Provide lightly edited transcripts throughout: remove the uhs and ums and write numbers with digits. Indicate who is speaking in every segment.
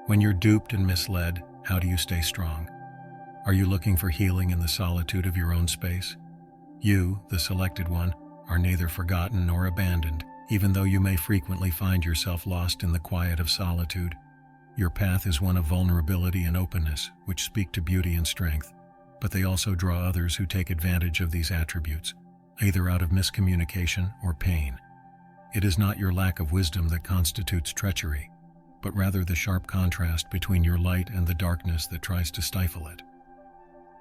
Speaker 1: When you're duped and misled, how do you stay strong? Are you looking for healing in the solitude of your own space? You, the selected one, are neither forgotten nor abandoned, even though you may frequently find yourself lost in the quiet of solitude. Your path is one of vulnerability and openness, which speak to beauty and strength, but they also draw others who take advantage of these attributes, either out of miscommunication or pain. It is not your lack of wisdom that constitutes treachery, but rather the sharp contrast between your light and the darkness that tries to stifle it.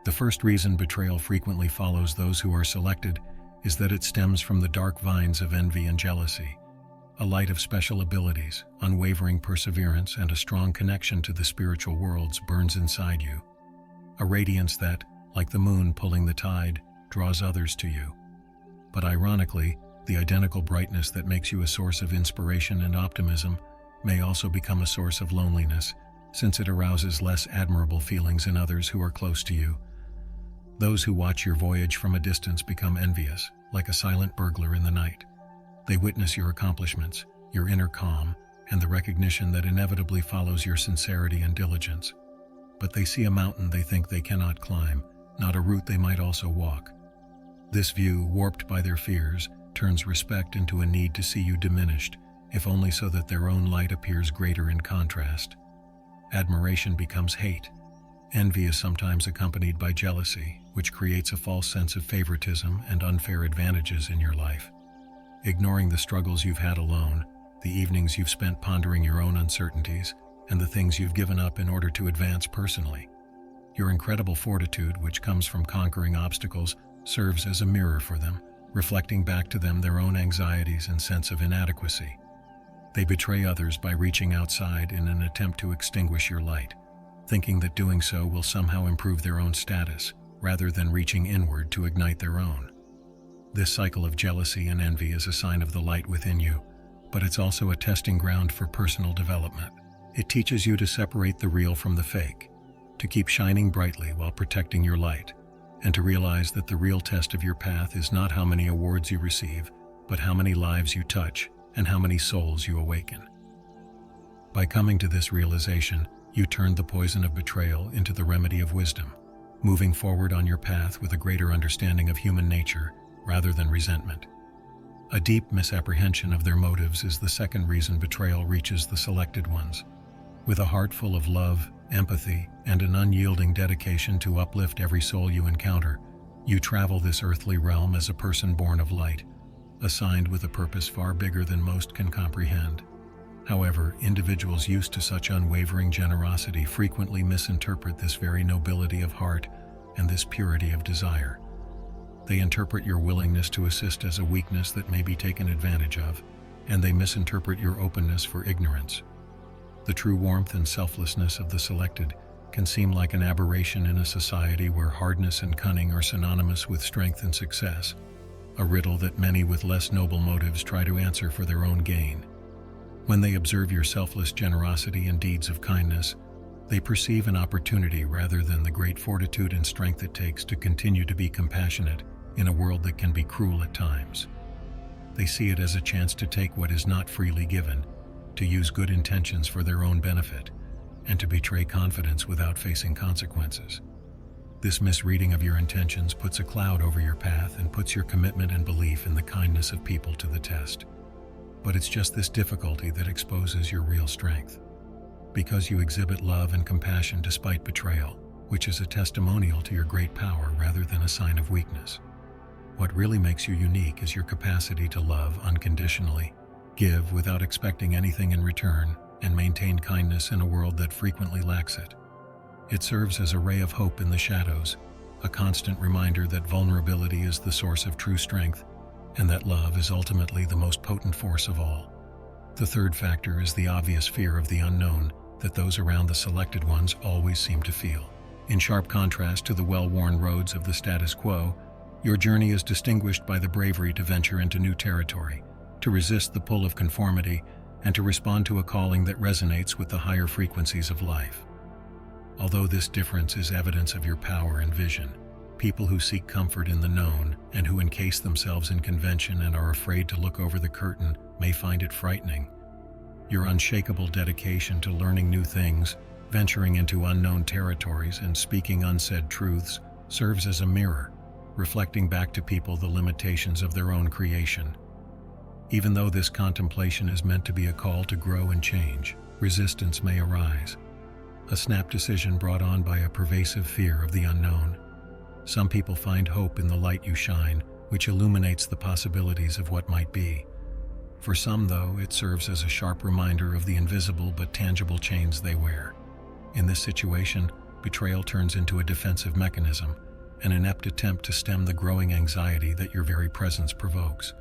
Speaker 1: The first reason betrayal frequently follows those who are selected is that it stems from the dark vines of envy and jealousy. A light of special abilities, unwavering perseverance, and a strong connection to the spiritual worlds burns inside you. A radiance that, like the moon pulling the tide, draws others to you. But ironically, the identical brightness that makes you a source of inspiration and optimism may also become a source of loneliness, since it arouses less admirable feelings in others who are close to you. Those who watch your voyage from a distance become envious, like a silent burglar in the night. They witness your accomplishments, your inner calm, and the recognition that inevitably follows your sincerity and diligence. But they see a mountain they think they cannot climb, not a route they might also walk. This view, warped by their fears, turns respect into a need to see you diminished, if only so that their own light appears greater in contrast. Admiration becomes hate. Envy is sometimes accompanied by jealousy, which creates a false sense of favoritism and unfair advantages in your life. Ignoring the struggles you've had alone, the evenings you've spent pondering your own uncertainties, and the things you've given up in order to advance personally. Your incredible fortitude, which comes from conquering obstacles, serves as a mirror for them, reflecting back to them their own anxieties and sense of inadequacy. They betray others by reaching outside in an attempt to extinguish your light, thinking that doing so will somehow improve their own status, rather than reaching inward to ignite their own. This cycle of jealousy and envy is a sign of the light within you, but it's also a testing ground for personal development. It teaches you to separate the real from the fake, to keep shining brightly while protecting your light, and to realize that the real test of your path is not how many awards you receive, but how many lives you touch and how many souls you awaken. By coming to this realization, you turned the poison of betrayal into the remedy of wisdom, moving forward on your path with a greater understanding of human nature rather than resentment. A deep misapprehension of their motives is the second reason betrayal reaches the selected ones. With a heart full of love, empathy, and an unyielding dedication to uplift every soul you encounter, you travel this earthly realm as a person born of light, assigned with a purpose far bigger than most can comprehend. However, individuals used to such unwavering generosity frequently misinterpret this very nobility of heart and this purity of desire. They interpret your willingness to assist as a weakness that may be taken advantage of, and they misinterpret your openness for ignorance. The true warmth and selflessness of the selected can seem like an aberration in a society where hardness and cunning are synonymous with strength and success, a riddle that many with less noble motives try to answer for their own gain. When they observe your selfless generosity and deeds of kindness, they perceive an opportunity rather than the great fortitude and strength it takes to continue to be compassionate in a world that can be cruel at times. They see it as a chance to take what is not freely given, to use good intentions for their own benefit, and to betray confidence without facing consequences. This misreading of your intentions puts a cloud over your path and puts your commitment and belief in the kindness of people to the test. But it's just this difficulty that exposes your real strength. Because you exhibit love and compassion despite betrayal, which is a testimonial to your great power rather than a sign of weakness. What really makes you unique is your capacity to love unconditionally, give without expecting anything in return, and maintain kindness in a world that frequently lacks it. It serves as a ray of hope in the shadows, a constant reminder that vulnerability is the source of true strength, and that love is ultimately the most potent force of all. The third factor is the obvious fear of the unknown that those around the selected ones always seem to feel. In sharp contrast to the well-worn roads of the status quo, your journey is distinguished by the bravery to venture into new territory, to resist the pull of conformity, and to respond to a calling that resonates with the higher frequencies of life. Although this difference is evidence of your power and vision, people who seek comfort in the known and who encase themselves in convention and are afraid to look over the curtain may find it frightening. Your unshakable dedication to learning new things, venturing into unknown territories, and speaking unsaid truths serves as a mirror, reflecting back to people the limitations of their own creation. Even though this contemplation is meant to be a call to grow and change, resistance may arise. A snap decision brought on by a pervasive fear of the unknown. Some people find hope in the light you shine, which illuminates the possibilities of what might be. For some, though, it serves as a sharp reminder of the invisible but tangible chains they wear. In this situation, betrayal turns into a defensive mechanism, an inept attempt to stem the growing anxiety that your very presence provokes.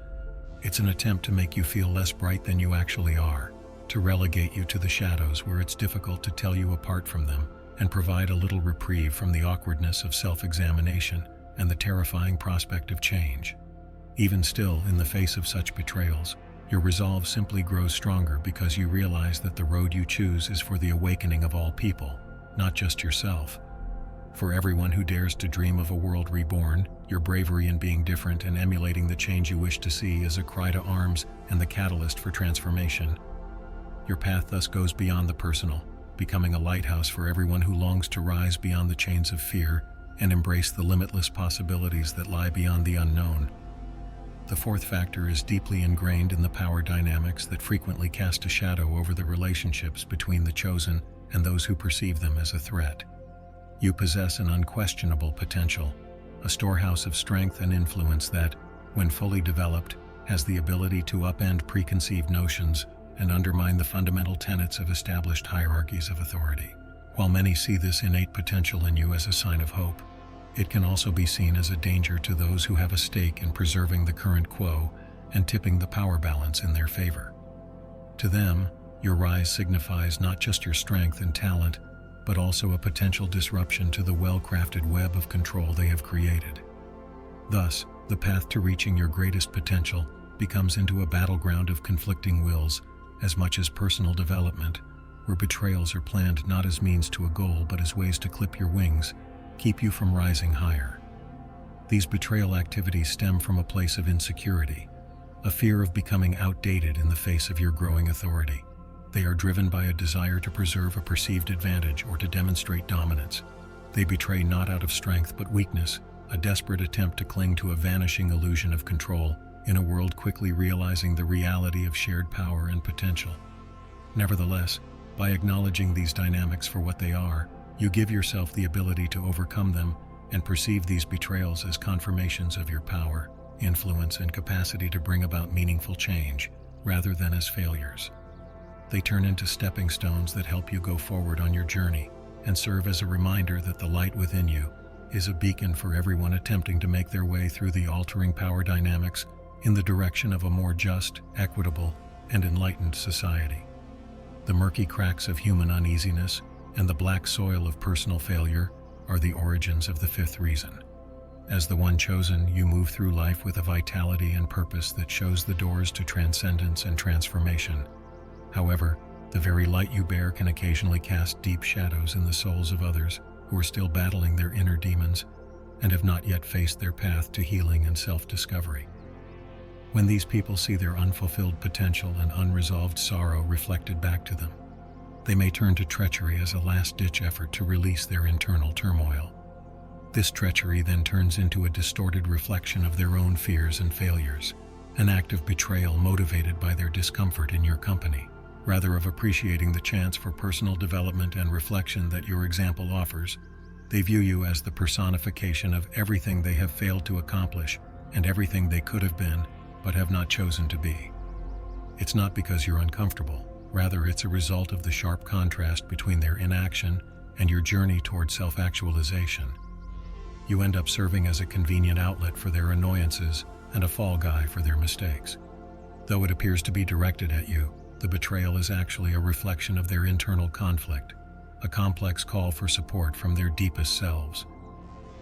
Speaker 1: It's an attempt to make you feel less bright than you actually are, to relegate you to the shadows where it's difficult to tell you apart from them, and provide a little reprieve from the awkwardness of self-examination and the terrifying prospect of change. Even still, in the face of such betrayals, your resolve simply grows stronger because you realize that the road you choose is for the awakening of all people, not just yourself. For everyone who dares to dream of a world reborn, your bravery in being different and emulating the change you wish to see is a cry to arms and the catalyst for transformation. Your path thus goes beyond the personal, becoming a lighthouse for everyone who longs to rise beyond the chains of fear and embrace the limitless possibilities that lie beyond the unknown. The fourth factor is deeply ingrained in the power dynamics that frequently cast a shadow over the relationships between the chosen and those who perceive them as a threat. You possess an unquestionable potential, a storehouse of strength and influence that, when fully developed, has the ability to upend preconceived notions and undermine the fundamental tenets of established hierarchies of authority. While many see this innate potential in you as a sign of hope, it can also be seen as a danger to those who have a stake in preserving the current quo and tipping the power balance in their favor. To them, your rise signifies not just your strength and talent, but also a potential disruption to the well-crafted web of control they have created. Thus, the path to reaching your greatest potential becomes into a battleground of conflicting wills, as much as personal development, where betrayals are planned not as means to a goal but as ways to clip your wings, keep you from rising higher. These betrayal activities stem from a place of insecurity, a fear of becoming outdated in the face of your growing authority. They are driven by a desire to preserve a perceived advantage or to demonstrate dominance. They betray not out of strength but weakness, a desperate attempt to cling to a vanishing illusion of control in a world quickly realizing the reality of shared power and potential. Nevertheless, by acknowledging these dynamics for what they are, you give yourself the ability to overcome them and perceive these betrayals as confirmations of your power, influence, and capacity to bring about meaningful change, rather than as failures. They turn into stepping stones that help you go forward on your journey and serve as a reminder that the light within you is a beacon for everyone attempting to make their way through the altering power dynamics in the direction of a more just, equitable, and enlightened society. The murky cracks of human uneasiness and the black soil of personal failure are the origins of the fifth reason. As the one chosen, you move through life with a vitality and purpose that shows the doors to transcendence and transformation. However, the very light you bear can occasionally cast deep shadows in the souls of others who are still battling their inner demons and have not yet faced their path to healing and self-discovery. When these people see their unfulfilled potential and unresolved sorrow reflected back to them, they may turn to treachery as a last-ditch effort to release their internal turmoil. This treachery then turns into a distorted reflection of their own fears and failures, an act of betrayal motivated by their discomfort in your company, rather of appreciating the chance for personal development and reflection that your example offers. They view you as the personification of everything they have failed to accomplish and everything they could have been, but have not chosen to be. It's not because you're uncomfortable. Rather, it's a result of the sharp contrast between their inaction and your journey toward self-actualization. You end up serving as a convenient outlet for their annoyances and a fall guy for their mistakes. Though it appears to be directed at you, the betrayal is actually a reflection of their internal conflict, a complex call for support from their deepest selves.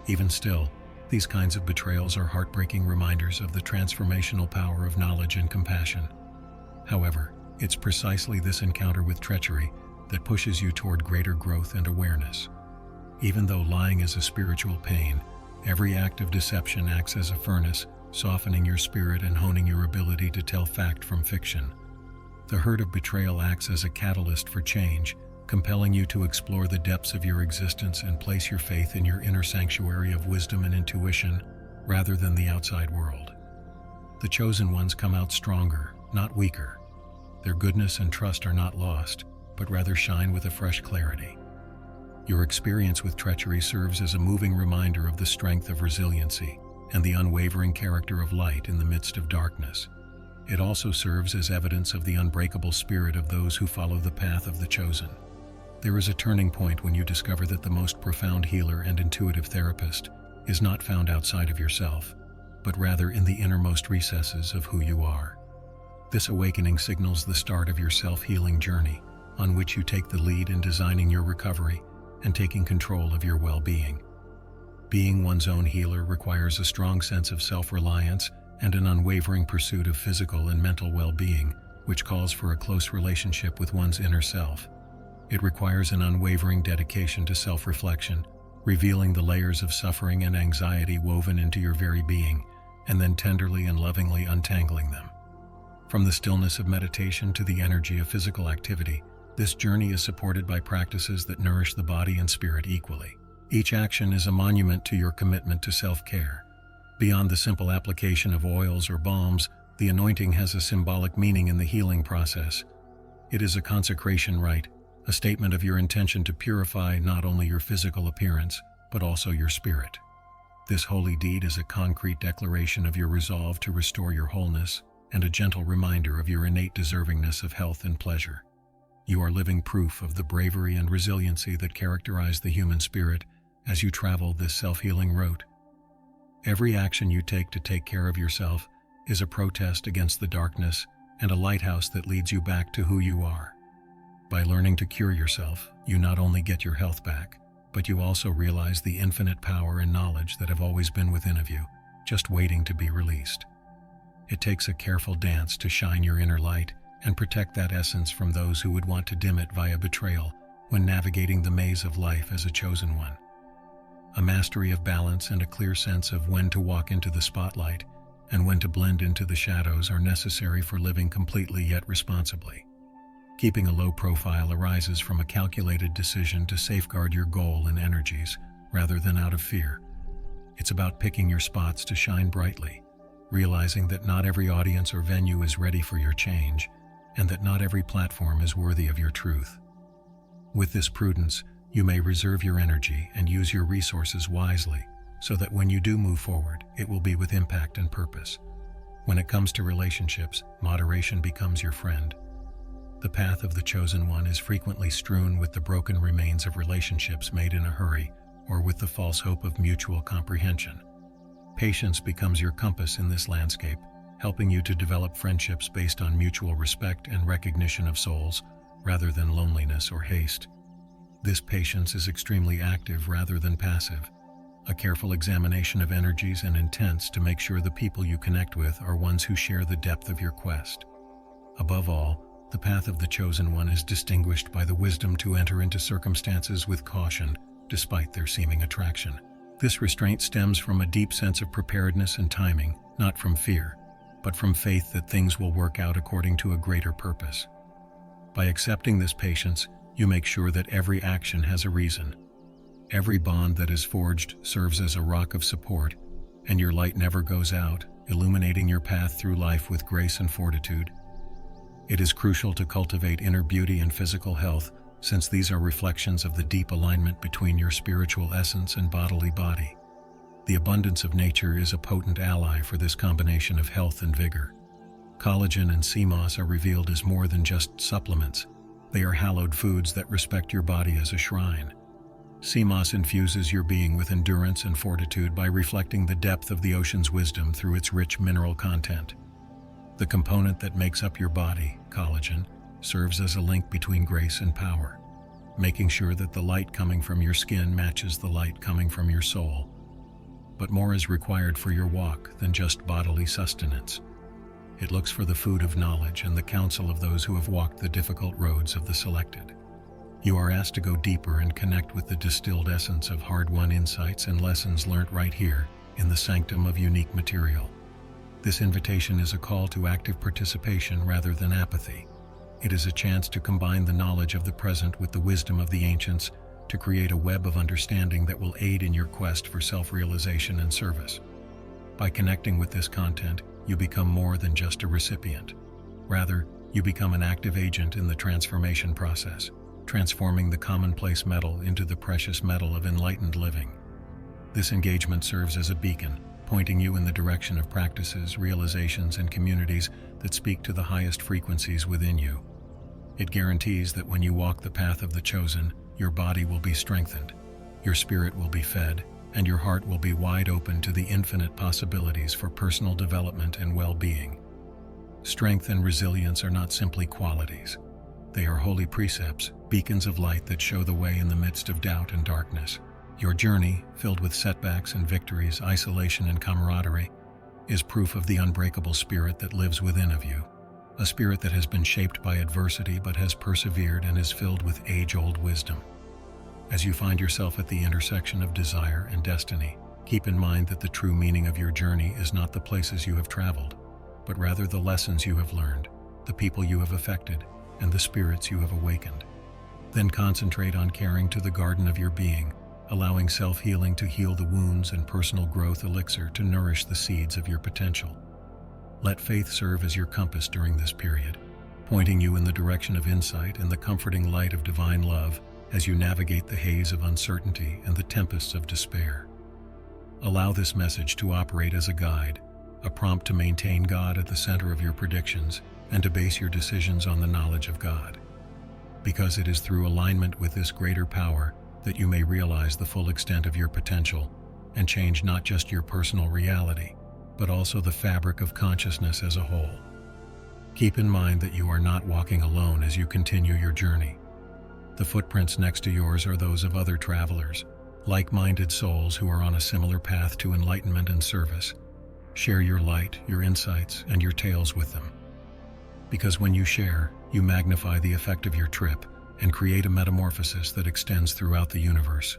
Speaker 1: Even still, these kinds of betrayals are heartbreaking reminders of the transformational power of knowledge and compassion. However, it's precisely this encounter with treachery that pushes you toward greater growth and awareness. Even though lying is a spiritual pain, every act of deception acts as a furnace, softening your spirit and honing your ability to tell fact from fiction. The hurt of betrayal acts as a catalyst for change, compelling you to explore the depths of your existence and place your faith in your inner sanctuary of wisdom and intuition, rather than the outside world. The chosen ones come out stronger, not weaker. Their goodness and trust are not lost, but rather shine with a fresh clarity. Your experience with treachery serves as a moving reminder of the strength of resiliency and the unwavering character of light in the midst of darkness. It also serves as evidence of the unbreakable spirit of those who follow the path of the chosen. There is a turning point when you discover that the most profound healer and intuitive therapist is not found outside of yourself, but rather in the innermost recesses of who you are. This awakening signals the start of your self-healing journey, on which you take the lead in designing your recovery and taking control of your well-being. Being one's own healer requires a strong sense of self-reliance and an unwavering pursuit of physical and mental well-being, which calls for a close relationship with one's inner self. It requires an unwavering dedication to self-reflection, revealing the layers of suffering and anxiety woven into your very being, and then tenderly and lovingly untangling them. From the stillness of meditation to the energy of physical activity, this journey is supported by practices that nourish the body and spirit equally. Each action is a monument to your commitment to self-care. Beyond the simple application of oils or balms, the anointing has a symbolic meaning in the healing process. It is a consecration rite, a statement of your intention to purify not only your physical appearance, but also your spirit. This holy deed is a concrete declaration of your resolve to restore your wholeness and a gentle reminder of your innate deservingness of health and pleasure. You are living proof of the bravery and resiliency that characterize the human spirit as you travel this self-healing route. Every action you take to take care of yourself is a protest against the darkness and a lighthouse that leads you back to who you are. By learning to cure yourself, you not only get your health back, but you also realize the infinite power and knowledge that have always been within of you, just waiting to be released. It takes a careful dance to shine your inner light and protect that essence from those who would want to dim it via betrayal when navigating the maze of life as a chosen one. A mastery of balance and a clear sense of when to walk into the spotlight and when to blend into the shadows are necessary for living completely yet responsibly. Keeping a low profile arises from a calculated decision to safeguard your goal and energies rather than out of fear. It's about picking your spots to shine brightly, realizing that not every audience or venue is ready for your change, and that not every platform is worthy of your truth. With this prudence, you may reserve your energy and use your resources wisely, so that when you do move forward, it will be with impact and purpose. When it comes to relationships, moderation becomes your friend. The path of the chosen one is frequently strewn with the broken remains of relationships made in a hurry, or with the false hope of mutual comprehension. Patience becomes your compass in this landscape, helping you to develop friendships based on mutual respect and recognition of souls, rather than loneliness or haste. This patience is extremely active rather than passive, a careful examination of energies and intents to make sure the people you connect with are ones who share the depth of your quest. Above all, the path of the chosen one is distinguished by the wisdom to enter into circumstances with caution, despite their seeming attraction. This restraint stems from a deep sense of preparedness and timing, not from fear, but from faith that things will work out according to a greater purpose. By accepting this patience, you make sure that every action has a reason. Every bond that is forged serves as a rock of support, and your light never goes out, illuminating your path through life with grace and fortitude. It is crucial to cultivate inner beauty and physical health, since these are reflections of the deep alignment between your spiritual essence and bodily body. The abundance of nature is a potent ally for this combination of health and vigor. Collagen and sea moss are revealed as more than just supplements. They are hallowed foods that respect your body as a shrine. Sea moss infuses your being with endurance and fortitude by reflecting the depth of the ocean's wisdom through its rich mineral content. The component that makes up your body, collagen, serves as a link between grace and power, making sure that the light coming from your skin matches the light coming from your soul. But more is required for your walk than just bodily sustenance. It looks for the food of knowledge and the counsel of those who have walked the difficult roads of the selected. You are asked to go deeper and connect with the distilled essence of hard-won insights and lessons learnt right here in the sanctum of unique material. This invitation is a call to active participation rather than apathy. It is a chance to combine the knowledge of the present with the wisdom of the ancients to create a web of understanding that will aid in your quest for self-realization and service. By connecting with this content, you become more than just a recipient. Rather, you become an active agent in the transformation process, transforming the commonplace metal into the precious metal of enlightened living. This engagement serves as a beacon, pointing you in the direction of practices, realizations, and communities that speak to the highest frequencies within you. It guarantees that when you walk the path of the chosen, your body will be strengthened, your spirit will be fed, and your heart will be wide open to the infinite possibilities for personal development and well-being. Strength and resilience are not simply qualities. They are holy precepts, beacons of light that show the way in the midst of doubt and darkness. Your journey, filled with setbacks and victories, isolation and camaraderie, is proof of the unbreakable spirit that lives within of you. A spirit that has been shaped by adversity but has persevered and is filled with age-old wisdom. As you find yourself at the intersection of desire and destiny, keep in mind that the true meaning of your journey is not the places you have traveled, but rather the lessons you have learned, the people you have affected, and the spirits you have awakened. Then concentrate on caring to the garden of your being, allowing self-healing to heal the wounds and personal growth elixir to nourish the seeds of your potential. Let faith serve as your compass during this period, pointing you in the direction of insight and the comforting light of divine love as you navigate the haze of uncertainty and the tempests of despair. Allow this message to operate as a guide, a prompt to maintain God at the center of your predictions and to base your decisions on the knowledge of God. Because it is through alignment with this greater power that you may realize the full extent of your potential and change not just your personal reality, but also the fabric of consciousness as a whole. Keep in mind that you are not walking alone as you continue your journey. The footprints next to yours are those of other travelers, like-minded souls who are on a similar path to enlightenment and service. Share your light, your insights, and your tales with them. Because when you share, you magnify the effect of your trip and create a metamorphosis that extends throughout the universe.